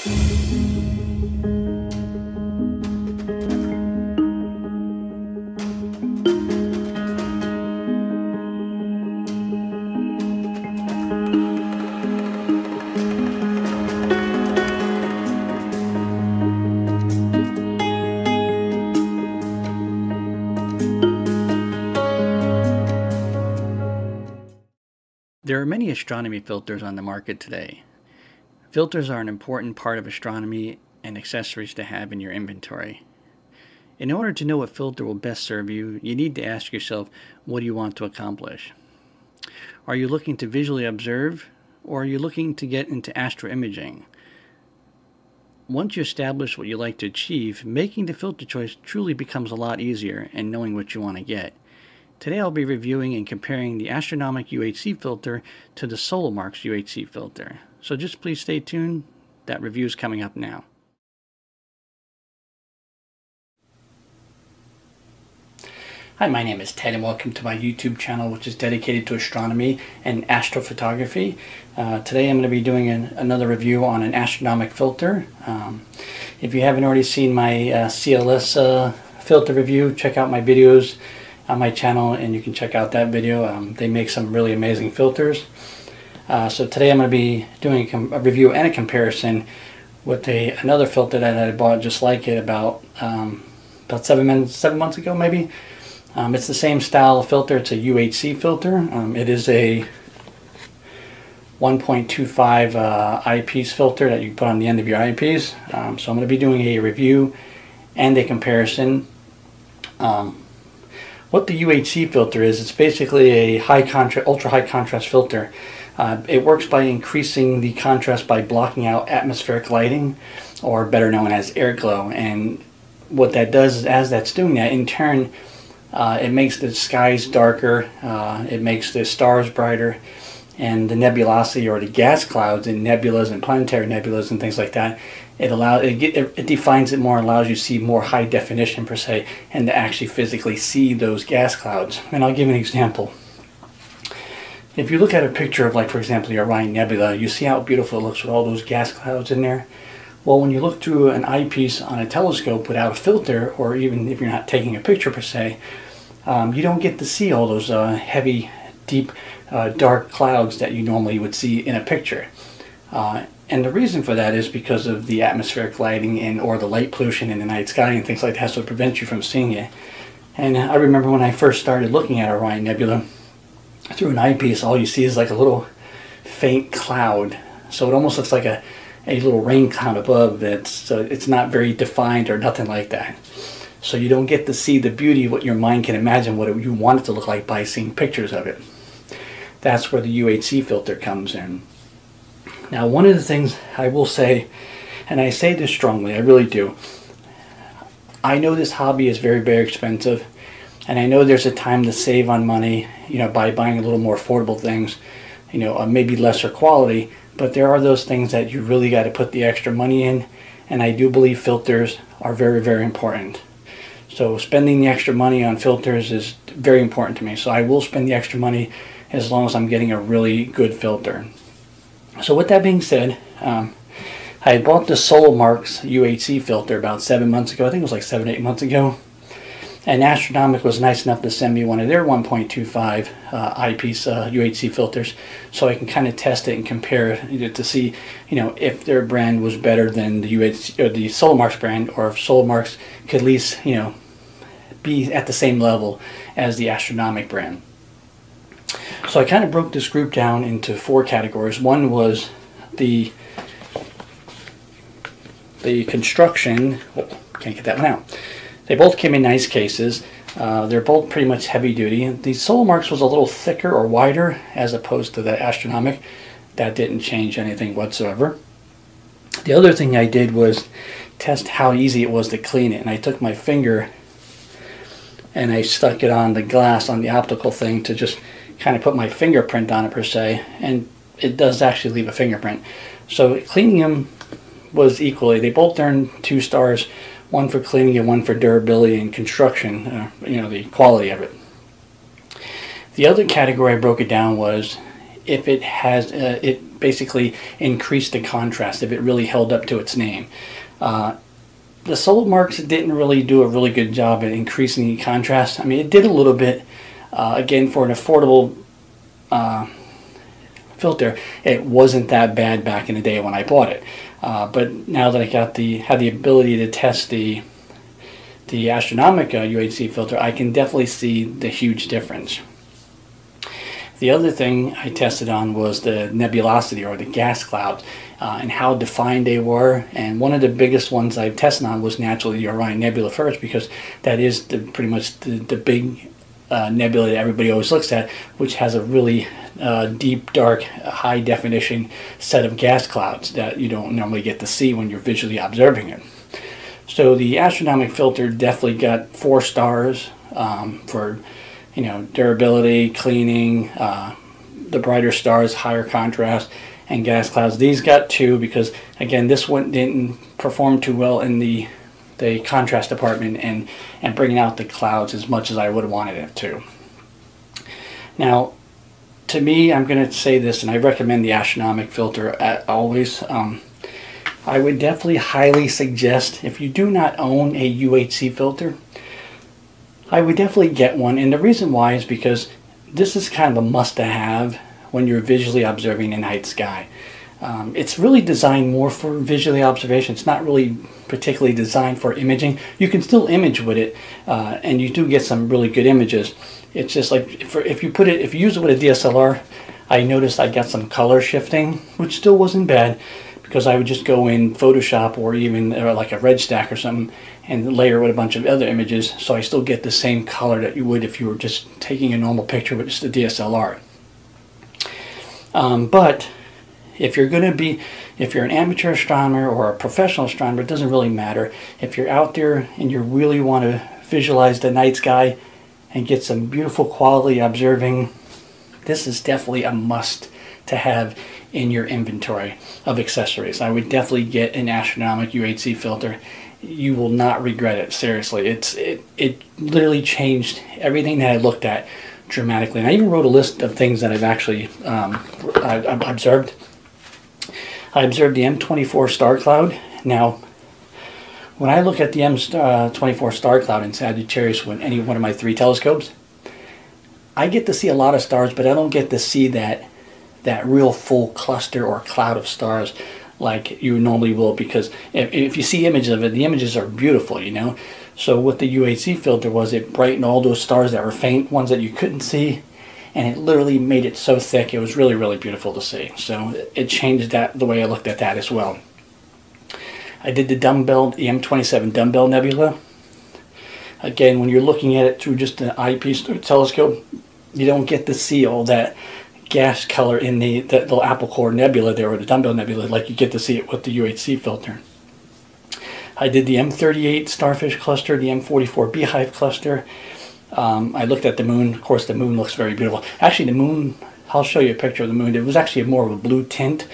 There are many astronomy filters on the market today. Filters are an important part of astronomy and accessories to have in your inventory. In order to know what filter will best serve you, you need to ask yourself, what do you want to accomplish? Are you looking to visually observe, or are you looking to get into astroimaging? Once you establish what you like to achieve, making the filter choice truly becomes a lot easier and knowing what you want to get. Today I'll be reviewing and comparing the Astronomik UHC filter to the Solomark's UHC filter. So just please stay tuned, that review is coming up now. Hi, my name is Ted and welcome to my YouTube channel, which is dedicated to astronomy and astrophotography. Today I'm going to be doing another review on an Astronomik filter. If you haven't already seen my CLS filter review, check out my videos on my channel and you can check out that video. They make some really amazing filters. So today I'm going to be doing a review and a comparison with another filter that I bought just like it about 7 months ago maybe. It's the same style of filter. It's a UHC filter. It is a 1.25 eyepiece filter that you put on the end of your eyepiece. So I'm going to be doing a review and a comparison. What the UHC filter is, it's basically a ultra high contrast filter. It works by increasing the contrast by blocking out atmospheric lighting, or better known as air glow. And what that does is, as that's doing that, in turn, it makes the skies darker, it makes the stars brighter, and the nebulosity, or the gas clouds in nebulas and planetary nebulas and things like that, it defines it more, allows you to see more high definition per se, and to actually physically see those gas clouds. And I'll give you an example. If you look at a picture of, like, for example, the Orion Nebula, you see how beautiful it looks with all those gas clouds in there. Well, when you look through an eyepiece on a telescope without a filter, or even if you're not taking a picture per se, you don't get to see all those heavy, deep, dark clouds that you normally would see in a picture. And the reason for that is because of the atmospheric lighting or the light pollution in the night sky and things like that, so it prevents you from seeing it. And I remember when I first started looking at Orion Nebula through an eyepiece, all you see is like a little faint cloud. So it almost looks like a little rain cloud above. It's not very defined or nothing like that. So you don't get to see the beauty, what your mind can imagine, what you want it to look like by seeing pictures of it. That's where the UHC filter comes in. Now, one of the things I will say, and I say this strongly, I really do, I know this hobby is very, very expensive, and I know there's a time to save on money, by buying a little more affordable things, maybe lesser quality, but there are those things that you really got to put the extra money in, and I do believe filters are very, very important. So spending the extra money on filters is very important to me. So I will spend the extra money as long as I'm getting a really good filter. So with that being said, I bought the Solomark's UHC filter about 7 months ago. I think it was like 7 or 8 months ago. And Astronomik was nice enough to send me one of their 1.25 eyepiece UHC filters, so I can kind of test it and compare it to see, if their brand was better than the UHC or the Solomark's brand, or if Solomark's could at least, be at the same level as the Astronomik brand. So I kind of broke this group down into 4 categories. One was the construction. Oh, can't get that one out. They both came in nice cases. They're both pretty much heavy duty. The Solomark's was a little thicker or wider as opposed to the Astronomik. That didn't change anything whatsoever. The other thing I did was test how easy it was to clean it. And I took my finger and I stuck it on the glass, on the optical thing, to just kind of put my fingerprint on it per se. And it does actually leave a fingerprint. So cleaning them was equally. They both earned 2 stars. One for cleaning and one for durability and construction, the quality of it. The other category I broke it down was if it has, basically increase the contrast if it really held up to its name. The Solomarks didn't really do a really good job at increasing the contrast. I mean, it did a little bit. Again, for an affordable filter, it wasn't that bad back in the day when I bought it. But now that I had the ability to test the Astronomik UHC filter, I can definitely see the huge difference. The other thing I tested on was the nebulosity, or the gas clouds, and how defined they were. And one of the biggest ones I've tested on was naturally the Orion Nebula first, because that is pretty much the big nebula that everybody always looks at, which has a really deep, dark, high definition set of gas clouds that you don't normally get to see when you're visually observing it. So the Astronomik filter definitely got 4 stars for, you know, durability, cleaning, the brighter stars, higher contrast, and gas clouds. These got 2 because, again, this one didn't perform too well in the contrast department and bringing out the clouds as much as I would have wanted it to. Now, to me, I'm going to say this, and I recommend the Astronomik filter always. I would definitely highly suggest, if you do not own a UHC filter, I would definitely get one. And the reason why is because this is kind of a must-to-have when you're visually observing the night sky. It's really designed more for visually observation. It's not really particularly designed for imaging. You can still image with it, and you do get some really good images. It's just like if you use it with a DSLR, I noticed I got some color shifting, which still wasn't bad, because I would just go in Photoshop or even like a red stack or something and layer with a bunch of other images, so I still get the same color that you would if you were just taking a normal picture with just a DSLR. But if you're an amateur astronomer or a professional astronomer, it doesn't really matter. If you're out there and you really want to visualize the night sky and get some beautiful quality observing, this is definitely a must to have in your inventory of accessories. I would definitely get an Astronomik UHC filter. You will not regret it. Seriously, it literally changed everything that I looked at dramatically. And I even wrote a list of things that I've actually I've observed. I observed the M24 star cloud. Now, when I look at the M24 star cloud in Sagittarius with any one of my 3 telescopes, I get to see a lot of stars, but I don't get to see that real full cluster or cloud of stars like you normally will, because if you see images of it, the images are beautiful, you know. So what the UHC filter was, it brightened all those stars that were faint, ones that you couldn't see, and it literally made it so thick. It was really, really beautiful to see. So it changed the way I looked at that as well. I did the M27 dumbbell nebula. Again, when you're looking at it through just an eyepiece telescope, you don't get to see all that gas color in the little apple core nebula there, or the dumbbell nebula, like you get to see it with the UHC filter. I did the M38 starfish cluster, the M44 beehive cluster. I looked at the moon. Of course, the moon looks very beautiful. Actually, the moon, I'll show you a picture of the moon. It was actually more of a blue tint.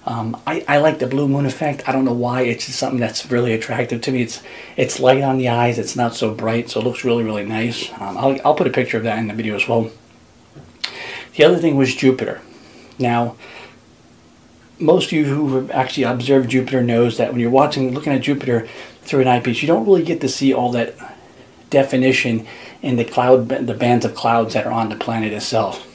I like the blue moon effect. I don't know why. It's just something that's really attractive to me. It's light on the eyes. It's not so bright, so it looks really, really nice. I'll put a picture of that in the video as well. The other thing was Jupiter. Now, most of you who have actually observed Jupiter knows that when you're looking at Jupiter through an eyepiece, you don't really get to see all that definition in the bands of clouds that are on the planet itself.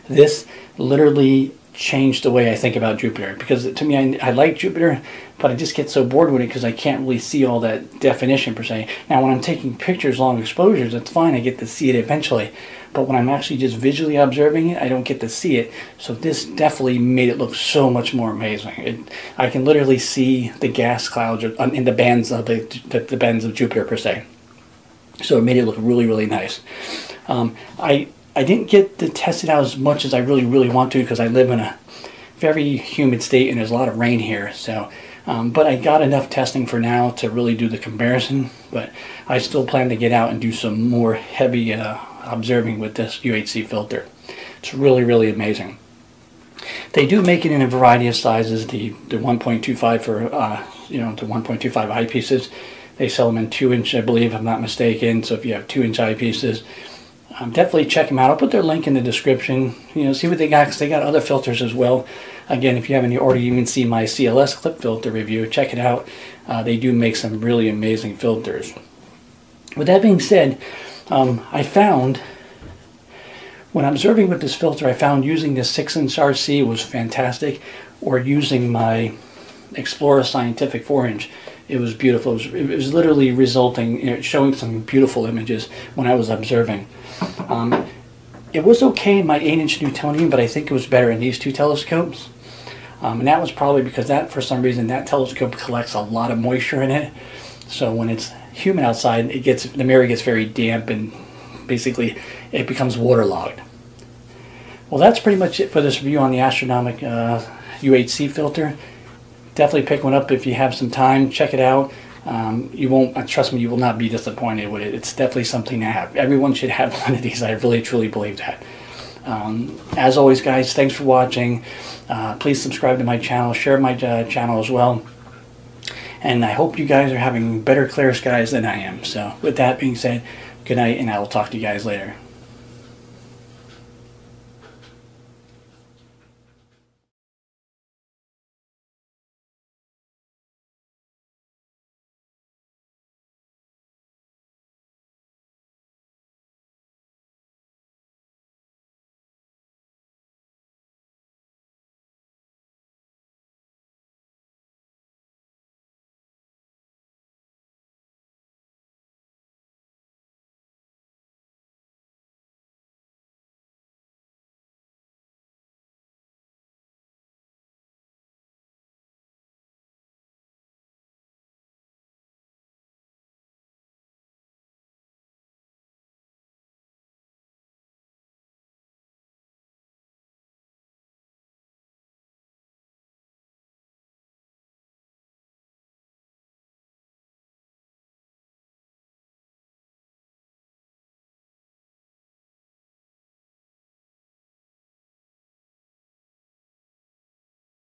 This literally changed the way I think about Jupiter, because to me, I like Jupiter, but I just get so bored with it because I can't really see all that definition per se. Now, when I'm taking pictures, long exposures, that's fine. I get to see it eventually. But when I'm actually just visually observing it, I don't get to see it. So this definitely made it look so much more amazing. I can literally see the gas clouds in the bands of the bands of Jupiter per se. So it made it look really, really nice. I didn't get to test it out as much as I really, really want to, because I live in a very humid state and there's a lot of rain here. So, but I got enough testing for now to really do the comparison. But I still plan to get out and do some more heavy observing with this UHC filter. It's really, really amazing. They do make it in a variety of sizes. The 1.25 for the 1.25 eyepieces. They sell them in 2-inch, I believe, if I'm not mistaken. So if you have 2-inch eyepieces, definitely check them out. I'll put their link in the description. You know, see what they got, because they got other filters as well. Again, if you haven't already even seen my CLS clip filter review, check it out. They do make some really amazing filters. With that being said, I found, when observing with this filter, I found using this 6-inch RC was fantastic, or using my Explorer Scientific 4-inch, it was beautiful. It was literally resulting, you know, showing some beautiful images when I was observing. It was okay in my 8-inch Newtonian, but I think it was better in these two telescopes. And that was probably because for some reason, that telescope collects a lot of moisture in it. So when it's humid outside, the mirror gets very damp, and basically it becomes waterlogged. Well, that's pretty much it for this review on the Astronomik UHC filter. Definitely pick one up if you have some time. Check it out. You won't, trust me, you will not be disappointed with it. It's definitely something to have. Everyone should have one of these. I really truly believe that. As always, guys, thanks for watching. Please subscribe to my channel, share my channel as well. And I hope you guys are having better, clear skies than I am. So with that being said, good night, and I will talk to you guys later.